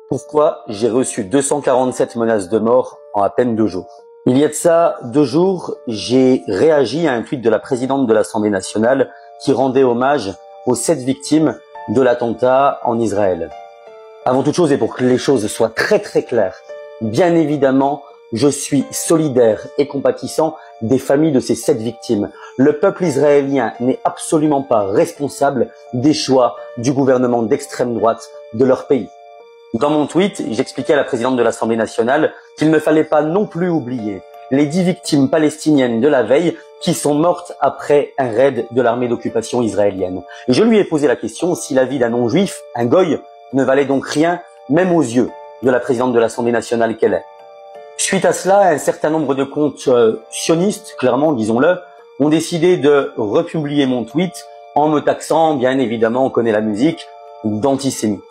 Pourquoi j'ai reçu 247 menaces de mort en à peine 2 jours? Il y a de ça 2 jours, j'ai réagi à un tweet de la présidente de l'Assemblée nationale qui rendait hommage aux 7 victimes de l'attentat en Israël. Avant toute chose, et pour que les choses soient très claires, bien évidemment, je suis solidaire et compatissant des familles de ces 7 victimes. Le peuple israélien n'est absolument pas responsable des choix du gouvernement d'extrême droite de leur pays. Dans mon tweet, j'expliquais à la présidente de l'Assemblée nationale qu'il ne fallait pas non plus oublier les 10 victimes palestiniennes de la veille qui sont mortes après un raid de l'armée d'occupation israélienne. Et je lui ai posé la question si la vie d'un non-juif, un goy, ne valait donc rien, même aux yeux de la présidente de l'Assemblée nationale qu'elle est. Suite à cela, un certain nombre de comptes sionistes, clairement, disons-le, ont décidé de republier mon tweet en me taxant, bien évidemment, on connaît la musique, d'antisémite.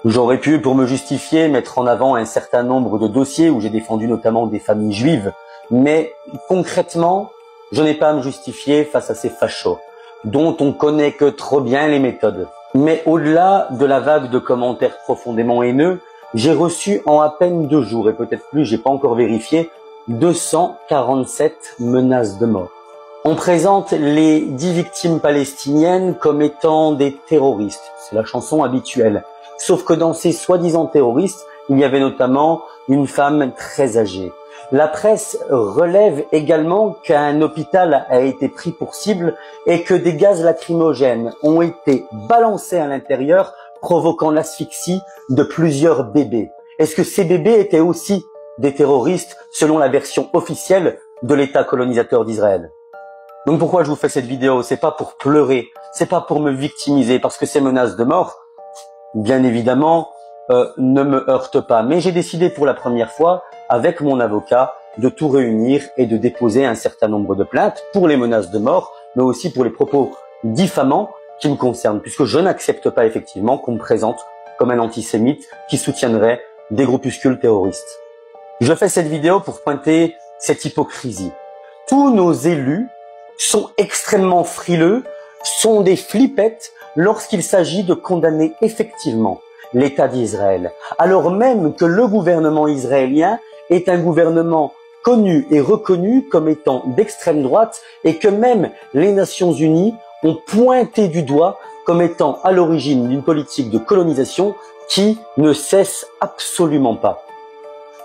J'aurais pu, pour me justifier, mettre en avant un certain nombre de dossiers où j'ai défendu notamment des familles juives, mais concrètement, je n'ai pas à me justifier face à ces fachos, dont on connaît que trop bien les méthodes. Mais au-delà de la vague de commentaires profondément haineux, j'ai reçu en à peine 2 jours, et peut-être plus, j'ai pas encore vérifié, 247 menaces de mort. On présente les 10 victimes palestiniennes comme étant des terroristes. C'est la chanson habituelle. Sauf que dans ces soi-disant terroristes, il y avait notamment une femme très âgée. La presse relève également qu'un hôpital a été pris pour cible et que des gaz lacrymogènes ont été balancés à l'intérieur, provoquant l'asphyxie de plusieurs bébés. Est-ce que ces bébés étaient aussi des terroristes selon la version officielle de l'État colonisateur d'Israël? Donc pourquoi je vous fais cette vidéo? C'est pas pour pleurer, c'est pas pour me victimiser, parce que ces menaces de mort, bien évidemment, ne me heurtent pas. Mais j'ai décidé pour la première fois, avec mon avocat, de tout réunir et de déposer un certain nombre de plaintes pour les menaces de mort, mais aussi pour les propos diffamants qui me concernent, puisque je n'accepte pas effectivement qu'on me présente comme un antisémite qui soutiendrait des groupuscules terroristes. Je fais cette vidéo pour pointer cette hypocrisie. Tous nos élus sont extrêmement frileux, sont des flippettes lorsqu'il s'agit de condamner effectivement l'État d'Israël, alors même que le gouvernement israélien est un gouvernement connu et reconnu comme étant d'extrême droite et que même les Nations Unies ont pointé du doigt comme étant à l'origine d'une politique de colonisation qui ne cesse absolument pas.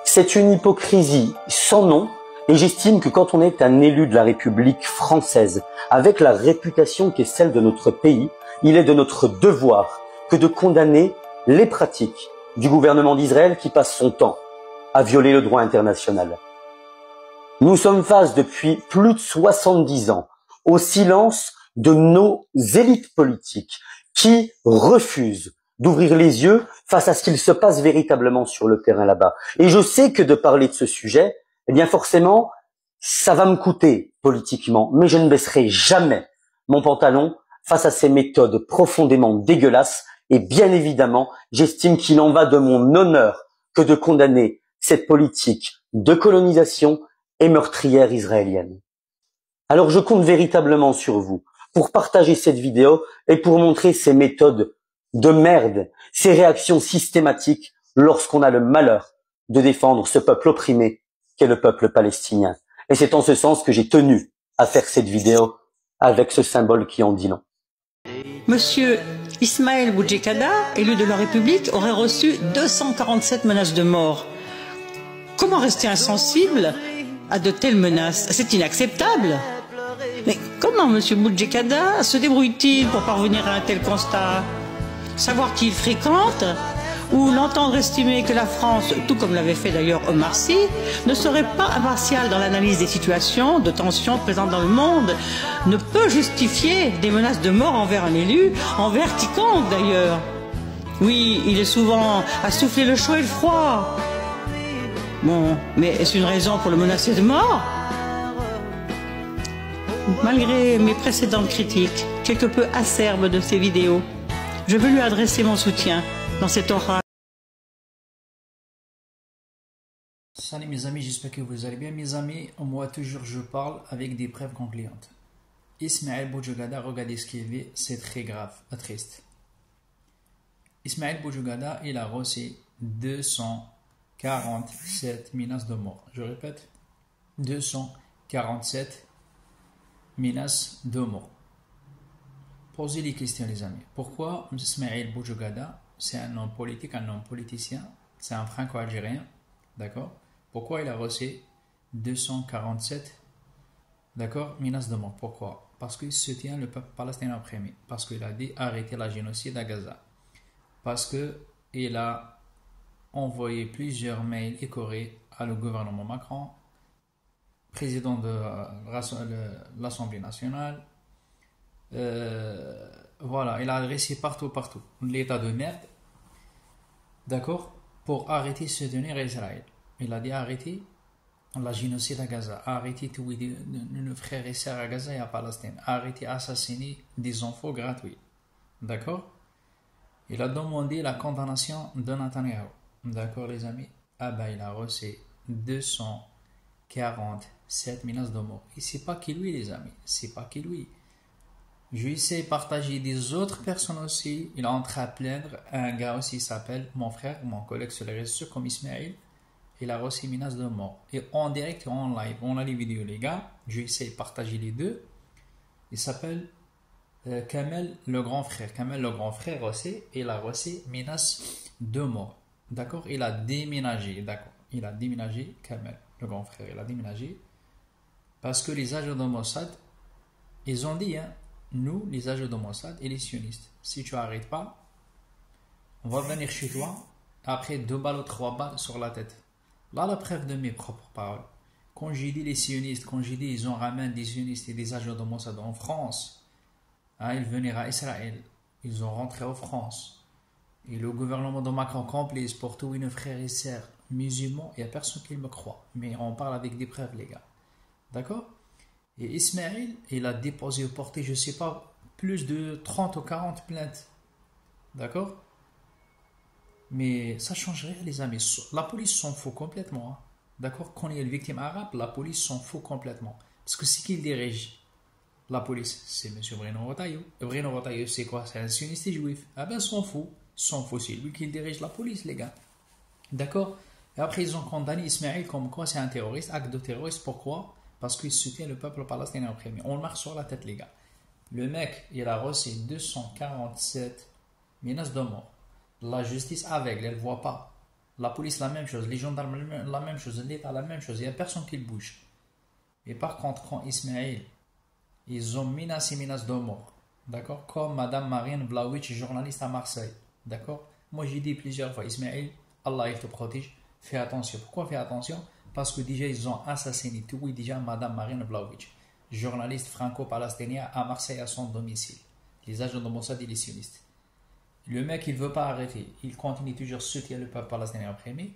C'est une hypocrisie sans nom. Et j'estime que quand on est un élu de la République française, avec la réputation qui est celle de notre pays, il est de notre devoir que de condamner les pratiques du gouvernement d'Israël qui passe son temps à violer le droit international. Nous sommes face depuis plus de 70 ans au silence de nos élites politiques qui refusent d'ouvrir les yeux face à ce qu'il se passe véritablement sur le terrain là-bas. Et je sais que de parler de ce sujet, eh bien forcément, ça va me coûter politiquement, mais je ne baisserai jamais mon pantalon face à ces méthodes profondément dégueulasses et bien évidemment, j'estime qu'il en va de mon honneur que de condamner cette politique de colonisation et meurtrière israélienne. Alors je compte véritablement sur vous pour partager cette vidéo et pour montrer ces méthodes de merde, ces réactions systématiques lorsqu'on a le malheur de défendre ce peuple opprimé qu'est le peuple palestinien. Et c'est en ce sens que j'ai tenu à faire cette vidéo avec ce symbole qui en dit long. Monsieur Ismaël Boudjekada, élu de la République, aurait reçu 247 menaces de mort. Comment rester insensible à de telles menaces? C'est inacceptable. Mais comment Monsieur Boudjekada se débrouille-t-il pour parvenir à un tel constat? Savoir qui il fréquente ou l'entendre estimer que la France, tout comme l'avait fait d'ailleurs Omar Sy, ne serait pas impartiale dans l'analyse des situations de tension présentes dans le monde, ne peut justifier des menaces de mort envers un élu, envers quiconque d'ailleurs. Oui, il est souvent à souffler le chaud et le froid. Bon, mais est-ce une raison pour le menacer de mort? Malgré mes précédentes critiques, quelque peu acerbes de ces vidéos, je veux lui adresser mon soutien dans cet oral. Salut mes amis, j'espère que vous allez bien. Mes amis, moi toujours je parle avec des preuves concluantes. Ismaël Boudjekada, regardez ce qu'il fait, c'est très grave, triste. Ismaël Boudjekada, il a reçu 247 menaces de mort. Je répète, 247 menaces de mort. Posez les questions, les amis. Pourquoi Ismaël Boujogada, c'est un homme politique, un homme politicien, c'est un franco-algérien, d'accord? Pourquoi il a reçu 247, d'accord, menaces de mort? Pourquoi? Parce qu'il soutient le peuple palestinien opprimé. Parce qu'il a dit arrêter la génocide à Gaza. Parce qu'il a envoyé plusieurs mails écorés à le gouvernement Macron, président de l'Assemblée nationale. Voilà, il a adressé partout l'état de merde, d'accord, pour arrêter de se tenir à Israël. Il a dit arrêter la génocide à Gaza, arrêter tous nos frères et sœurs à Gaza et à Palestine, arrêter d'assassiner des enfants gratuits, d'accord. Il a demandé la condamnation de Netanyahu, d'accord les amis. Ah ben il a reçu 247 menaces de mort. Et c'est pas que lui les amis, c'est pas que lui. Je essaie de partager des autres personnes aussi. Il est en train de plaindre. Un gars aussi s'appelle mon frère, mon collègue sur les réseaux sociaux comme Ismaël. Il a reçu menaces de mort. Et en direct et en live. On a les vidéos les gars. Je essaie de partager les deux. Il s'appelle Kamel le grand frère. Kamel le grand frère aussi. Il a reçu menaces de mort. D'accord. Il a déménagé. D'accord. Il a déménagé. Kamel le grand frère. Il a déménagé. Parce que les agents de Mossad, ils ont dit, hein, nous, les agents de Mossad et les sionistes, si tu n'arrêtes pas, on va venir chez toi, après 2 balles ou 3 balles sur la tête. Là, la preuve de mes propres paroles. Quand j'ai dit les sionistes, quand j'ai dit ils ont ramené des sionistes et des agents de Mossad en France, hein, ils venaient à Israël, ils ont rentré en France. Et le gouvernement de Macron complice pour tous nos frères et sœurs musulmans, il n'y a personne qui me croit. Mais on parle avec des preuves, les gars. D'accord? Et Ismaël, il a déposé au porté, je ne sais pas, plus de 30 ou 40 plaintes. D'accord? Mais ça ne change rien, les amis. La police s'en fout complètement. Hein. D'accord? Quand il y a une victime arabe, la police s'en fout complètement. Parce que c'est qui dirige la police? C'est M. Bruno Retailleau. Bruno Retailleau, c'est quoi? C'est un sioniste juif. Ah ben, s'en fout. S'en fout, c'est lui qui dirige la police, les gars. D'accord? Et après, ils ont condamné Ismaël comme quoi c'est un terroriste, acte de terroriste. Pourquoi? Parce qu'il soutient le peuple palestinien opprimé. On le marque sur la tête, les gars. Le mec, il a reçu 247 menaces de mort. La justice aveugle, elle ne voit pas. La police, la même chose. Les gendarmes, la même chose. L'État, la même chose. Il n'y a personne qui le bouge. Et par contre, quand Ismaël, ils ont menacé de mort. D'accord? Comme Madame Marianne Vlaovic, journaliste à Marseille. D'accord? Moi, j'ai dit plusieurs fois, Ismaël, Allah, il te protège. Fais attention. Pourquoi fais attention? Parce que déjà, ils ont assassiné tout, déjà, Madame Marianne Vlaovic, journaliste franco-palestinien à Marseille à son domicile. Les agents de Mossad et les sionistes. Le mec, il ne veut pas arrêter. Il continue toujours à soutenir le peuple palestinien opprimé.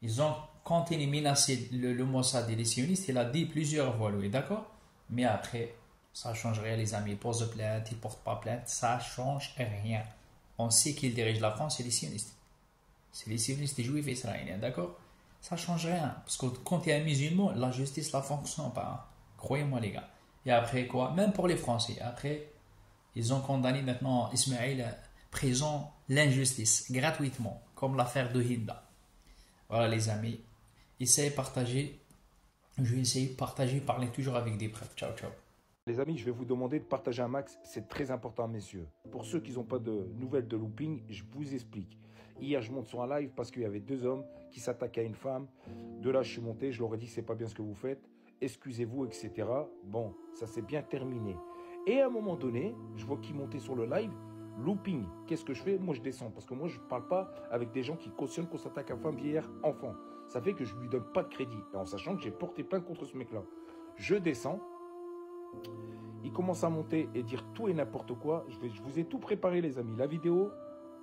Ils ont continué à menacer le Mossad et les sionistes. Il a dit plusieurs fois, lui, d'accord? Mais après, ça ne change rien, les amis. Il pose plainte, il ne porte pas plainte. Ça ne change rien. On sait qu'il dirige la France et les sionistes. C'est les sionistes juifs et israéliens, d'accord? Ça ne change rien. Parce que quand il y a un musulman, la justice ne fonctionne pas. Hein. Croyez-moi, les gars. Et après quoi? Même pour les Français. Après, ils ont condamné maintenant Ismaël à prison l'injustice, gratuitement. Comme l'affaire de Hinda. Voilà, les amis. Essayez de partager. Je vais essayer de partager, parler toujours avec des preuves. Ciao, ciao. Les amis, je vais vous demander de partager un max. C'est très important, messieurs. Pour ceux qui n'ont pas de nouvelles de looping, je vous explique. Hier, je monte sur un live parce qu'il y avait 2 hommes qui s'attaquaient à une femme. De là, je suis monté, je leur ai dit, c'est pas bien ce que vous faites. Excusez-vous, etc. Bon, ça s'est bien terminé. Et à un moment donné, je vois qu'ils montaient sur le live. Looping, qu'est-ce que je fais? Moi, je descends. Parce que moi, je ne parle pas avec des gens qui cautionnent qu'on s'attaque à femme, vieillard, enfant. Ça fait que je ne lui donne pas de crédit. Et en sachant que j'ai porté plainte contre ce mec-là. Je descends. Il commence à monter et dire tout et n'importe quoi. Je vous ai tout préparé, les amis. La vidéo,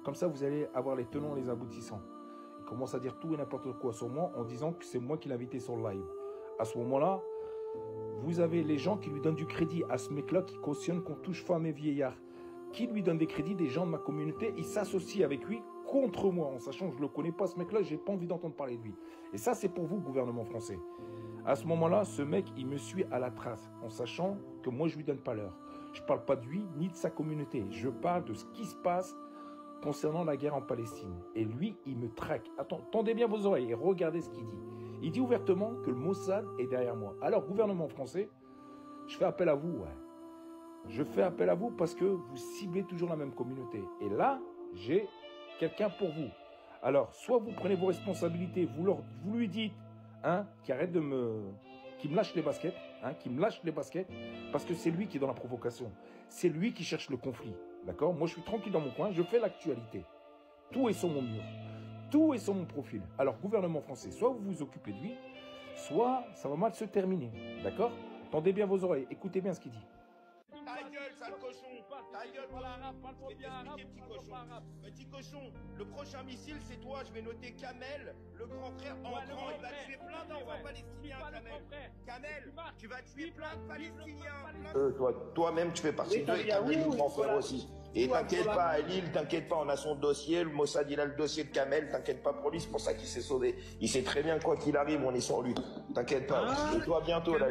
comme ça, vous allez avoir les tenants et les aboutissants. Il commence à dire tout et n'importe quoi sur moi en disant que c'est moi qui l'ai invité sur le live. À ce moment-là, vous avez les gens qui lui donnent du crédit à ce mec-là qui cautionne qu'on touche femmes et vieillards. Qui lui donne des crédits, des gens de ma communauté, ils s'associent avec lui contre moi, en sachant que je ne le connais pas, ce mec-là, j'ai pas envie d'entendre parler de lui. Et ça, c'est pour vous, gouvernement français. À ce moment-là, ce mec, il me suit à la trace, en sachant que moi, je lui donne pas l'heure. Je parle pas de lui, ni de sa communauté. Je parle de ce qui se passe concernant la guerre en Palestine. Et lui, il me traque. Tendez bien vos oreilles et regardez ce qu'il dit. Il dit ouvertement que le Mossad est derrière moi. Alors, gouvernement français, je fais appel à vous, ouais. Je fais appel à vous parce que vous ciblez toujours la même communauté. Et là, j'ai quelqu'un pour vous. Alors, soit vous prenez vos responsabilités, vous lui dites, hein, qu'il me lâche les baskets, parce que c'est lui qui est dans la provocation. C'est lui qui cherche le conflit, d'accord? Moi, je suis tranquille dans mon coin, je fais l'actualité. Tout est sur mon mur, tout est sur mon profil. Alors, gouvernement français, soit vous vous occupez de lui, soit ça va mal se terminer, d'accord? Tendez bien vos oreilles, écoutez bien ce qu'il dit. Ta gueule, sale cochon. Ta gueule, je vais t'expliquer, petit cochon. Petit cochon, le prochain missile, c'est toi. Je vais noter Kamel, le grand frère en grand. Il va tuer plein d'enfants palestiniens, Kamel. Kamel, tu vas tuer plein de Palestiniens. Toi-même, tu fais partie d'eux. Et Kamel, le grand frère aussi. Et t'inquiète pas, Alil, t'inquiète pas, on a son dossier. Le Mossad, il a le dossier de Kamel. T'inquiète pas pour lui, c'est pour ça qu'il s'est sauvé. Il sait très bien, quoi qu'il arrive, on est sur lui. T'inquiète pas. Et toi, bientôt, là.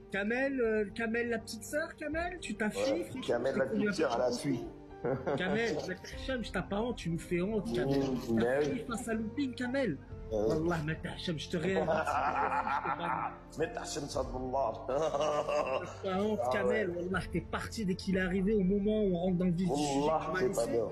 Kamel, la petite sœur, Kamel, tu t'as fui, Kamel, la petite sœur, elle a fui. Kamel, je t'as pas honte, tu nous fais honte, Kamel. T'as fui face à Looping, Kamel. Wallah, ma t'acham, je te réinvite. Mais t'acham, ça de T'as pas honte, Kamel. Wallah, t'es parti dès qu'il est arrivé au moment où on rentre dans le vif du sujet. Wallah, c'est pas bien.